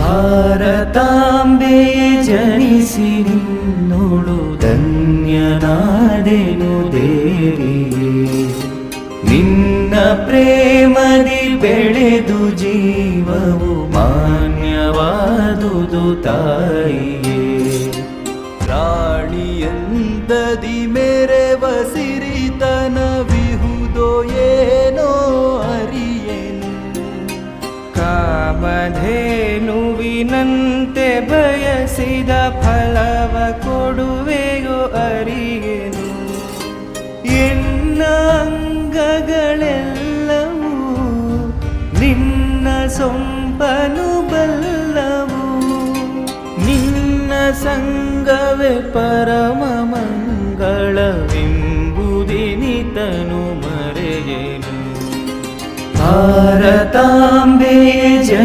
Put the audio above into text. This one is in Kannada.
ಭಾರತಾಂಬೆಯೇ ಜನಿಸಿ ನಿನ್ನೋಳು ಧನ್ಯನಾದೆನು ದೇವಿಯೇ. ನಿನ್ನ ಪ್ರೇಮದಿ ಬೆಳೆದು ಜೀವವು ಮಾನ್ಯವಾದುದು ತಾಯಿಯೇ. ರಾಣಿಯಂದದಿ ಮೆರೆವ ಸಿರಿತನವಿಹುದೋ ಏನೋ ಅರಿಯೆನು. ಕಾಮಧೇನುವಿನಂತೆ ಬಯಸಿದ ಫಲವ ಕೊಡುವೆಯೋ ಅರಿಯೆನು. ಎನ್ನ ಅಂಗಗಳೆಲ್ಲವೂ ನಿನ್ನ ಸೊಂಪನು ಬಲ್ಲವು. ನಿನ್ನ ಸಂಗವೇ ಪರಮ ಮಂಗಳವೆಂಬುದಿನಿತನು ಮರೆಯೇನು. ಭಾರತಾಂಬೆಯೇ